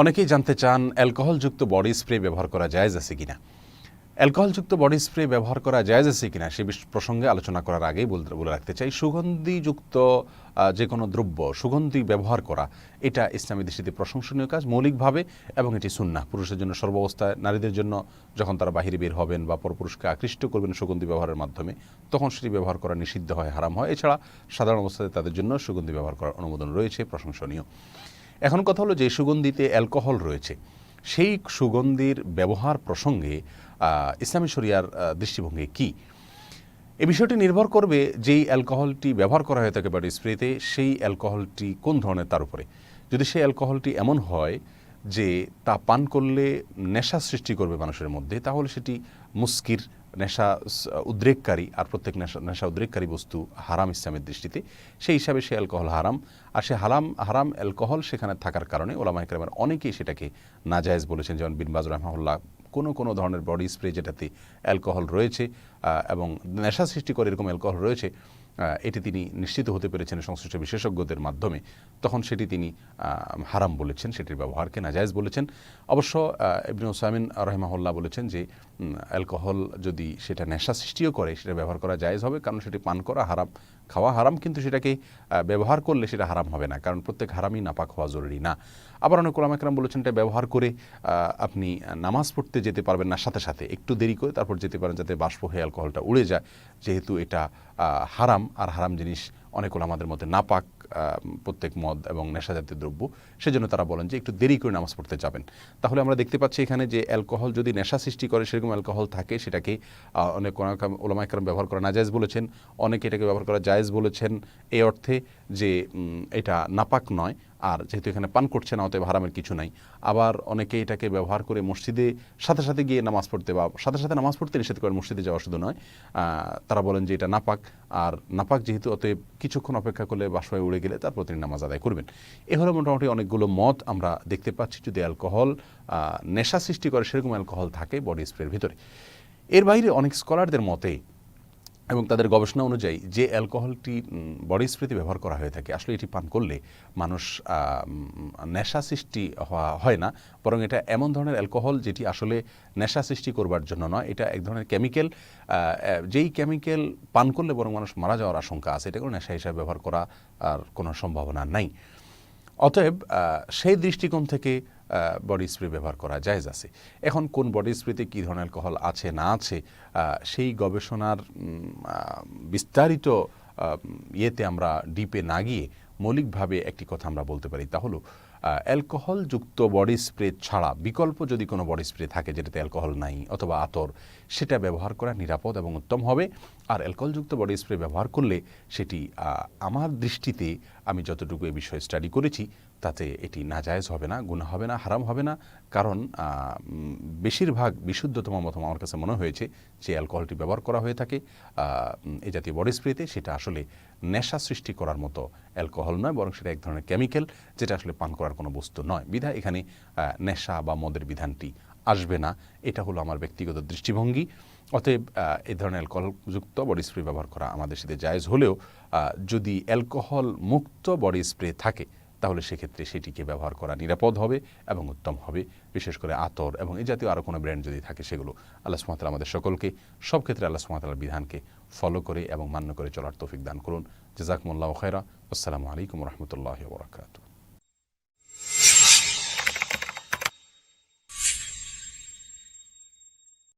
অনেকেই জানতে চান অ্যালকোহলযুক্ত বডি স্প্রে ব্যবহার করা জায়েজ আছে কিনা। অ্যালকোহলযুক্ত বডি স্প্রে ব্যবহার করা জায়েজ আছে কিনা সে প্রসঙ্গে আলোচনা করার আগেই বলে রাখতে চাই, সুগন্ধিযুক্ত যে কোনো দ্রব্য সুগন্ধি ব্যবহার করা এটা ইসলামী দৃষ্টিতে প্রশংসনীয় কাজ মৌলিকভাবে, এবং এটি সুন্নাহ। পুরুষের জন্য সর্বাবস্থায়, নারীদের জন্য যখন তারা বাহিরে বের হবেন বা পরপুরুষকে আকৃষ্ট করবেন সুগন্ধি ব্যবহারের মাধ্যমে, তখন সেটি ব্যবহার করা নিষিদ্ধ হয়, হারাম হয়। এছাড়া সাধারণ অবস্থায় তাদের জন্য সুগন্ধি ব্যবহার করার অনুমোদন রয়েছে, প্রশংসনীয়। এখন কথা হলো যে সুগন্ধিতে অ্যালকোহল রয়েছে, সেই সুগন্ধির ব্যবহার প্রসঙ্গে ইসলামী শরিয়ার দৃষ্টিভঙ্গি কি? এই বিষয়টি নির্ভর করবে যেই অ্যালকোহলটি ব্যবহার করা হয়ে থাকে বডি স্প্রেতে, সেই অ্যালকোহলটি কোন ধরনের তার উপরে। যদি সেই অ্যালকোহলটি এমন হয় যে তা পান করলে নেশা সৃষ্টি করবে মানুষের মধ্যে, তাহলে সেটি মুস্কির, নেশা উদ্রেককারী, আর প্রত্যেক নেশা উদ্রেককারী বস্তু হারাম ইসলামের দৃষ্টিতে। সেই হিসাবে সে অ্যালকোহল হারাম। আর সে হারাম অ্যালকোহল সেখানে থাকার কারণে ওলামায়ে কেরামের অনেকেই সেটাকে নাজায়েজ বলেছেন। যেমন বিন বাজ রাহমাহুল্লাহ কোনো ধরনের বডি স্প্রে যেটাতে অ্যালকোহল রয়েছে এবং নেশা সৃষ্টি করে এরকম অ্যালকোহল রয়েছে, এটি তিনি নিশ্চিত হতে পেরেছেন সংশ্লিষ্ট বিশেষজ্ঞদের মাধ্যমে, তখন সেটি তিনি হারাম বলেছেন, সেটির ব্যবহারকে নাজায়েজ বলেছেন। অবশ্য ইবনে উসাইমিন রাহিমাহুল্লাহ বলেছেন যে অ্যালকোহল যদি সেটা নেশা সৃষ্টিও করে, সেটা ব্যবহার করা জায়েজ হবে, কারণ সেটি পান করা হারাম, খাওয়া হারাম, কিন্তু সেটাকে ব্যবহার করলে সেটা হারাম হবে না, কারণ প্রত্যেক হারামই নাপাক হওয়া জরুরি না। আবার অনেক ওলামা কেরাম বলেছেন এটা ব্যবহার করে আপনি নামাজ পড়তে যেতে পারবেন না, সাথে সাথে একটু দেরি করে তারপর যেতে পারেন, যাতে বাষ্প হয়ে অ্যালকোহলটা উড়ে যায়, যেহেতু এটা হারাম। আর হারাম জিনিস অনেক ওলামাদের মধ্যে নাপাক, প্রত্যেক মদ এবং নেশাজাতীয় দ্রব্য, সেজন্য তারা বলেন যে একটু দেরি করে নামাজ পড়তে যাবেন। তাহলে আমরা দেখতে পাচ্ছি এখানে যে অ্যালকোহল যদি নেশা সৃষ্টি করে, সেরকম অ্যালকোহল থাকে, সেটাকে অনেক ওলামায়ে কেরাম ব্যবহার করা নাজায়েজ বলেছেন, অনেকে এটাকে ব্যবহার করা জায়েজ বলেছেন, এই অর্থে যে এটা নাপাক নয়, আর যেহেতু এখানে পান করছে না, অতএব হারামের কিছু নাই। আবার অনেকে এটাকে ব্যবহার করে মসজিদে সাথে সাথে গিয়ে নামাজ পড়তে, বা সাথে সাথে নামাজ পড়তে নিষেধ করেন, মসজিদে যাওয়া শুধু নয়, তারা বলেন যে এটা নাপাক, আর নাপাক যেহেতু, অতএব কিছুক্ষণ অপেক্ষা করলে বাষ্পায় উড়ে গেলে তারপর তিনি নামাজ আদায় করবেন। এ হলো মোটামুটি অনেকগুলো মত আমরা দেখতে পাচ্ছি যদি অ্যালকোহল নেশা সৃষ্টি করে সেরকম অ্যালকোহল থাকে বডি স্প্রের ভিতরে। এর বাইরে অনেক স্কলারদের মতে এবং তাদের গবেষণা অনুযায়ী যে অ্যালকোহলটি বডি স্প্রেতে ব্যবহার করা হয়ে থাকে, আসলে এটি পান করলে মানুষ নেশা সৃষ্টি হয় না, বরং এটা এমন ধরনের অ্যালকোহল যেটি আসলে নেশা সৃষ্টি করবার জন্য নয়, এটা এক ধরনের কেমিক্যাল, যেই কেমিক্যাল পান করলে বরং মানুষ মারা যাওয়ার আশঙ্কা আছে, এটা কোনো নেশা হিসাবে ব্যবহার করা আর কোনো সম্ভাবনা নাই। অতএব সেই দৃষ্টিকোণ থেকে বডি স্প্রে ব্যবহার করা জায়েজ আছে। এখন কোন বডি স্প্রেতে কী ধরনের অ্যালকোহল আছে না আছে, সেই গবেষণার বিস্তারিত ইয়েতে আমরা ডিপে না গিয়ে মৌলিকভাবে একটি কথা আমরা বলতে পারি, তা হলো অ্যালকোহলযুক্ত বডি স্প্রে ছাড়া বিকল্প যদি কোনো বডি স্প্রে থাকে যেটাতে অ্যালকোহল নাই, অথবা আতর, সেটা ব্যবহার করা নিরাপদ এবং উত্তম হবে। আর অ্যালকোহলযুক্ত বডি স্প্রে ব্যবহার করলে সেটি আমার দৃষ্টিতে, আমি যতটুকু এই বিষয়ে স্টাডি করেছি, তাতে এটি নাজায়েজ হবে না, গুনাহ হবে না, হারাম হবে না। কারণ বেশিরভাগ বিশুদ্ধতম মত আমার কাছে মনে হয়েছে যে অ্যালকোহলটি ব্যবহার করা হয়ে থাকে এই জাতীয় বডি স্প্রেতে, সেটা আসলে নেশা সৃষ্টি করার মতো অ্যালকোহল নয়, বরং সেটা এক ধরনের কেমিক্যাল, যেটা আসলে পান করার কোনো বস্তু নয়। বিধায় এখানে নেশা বা মদের বিধানটি আসবে না, এটা হলো আমার ব্যক্তিগত দৃষ্টিভঙ্গি। অতএব এই ধরনের অ্যালকোহলযুক্ত বডি স্প্রে ব্যবহার করা আমাদের সাথে জায়েজ হলেও যদি অ্যালকোহল মুক্ত বডি স্প্রে থাকে, তাহলে সেক্ষেত্রে সেটিকে ব্যবহার করা নিরাপদ হবে এবং উত্তম হবে। বিশেষ করে আতর এবং এই জাতীয় আরও কোনো ব্র্যান্ড যদি থাকে, সেগুলো আল্লাহ সুবহানাহু ওয়া তাআলা আমাদের সকলকে সব ক্ষেত্রে আল্লাহ সুবহানাহু ওয়া তাআলার বিধানকে ফলো করে এবং মান্য করে চলার তৌফিক দান করুন। জাযাকুমুল্লাহু খায়রা। আসসালামু আলাইকুম ওয়া রাহমাতুল্লাহি ওয়া বারাকাতুহু।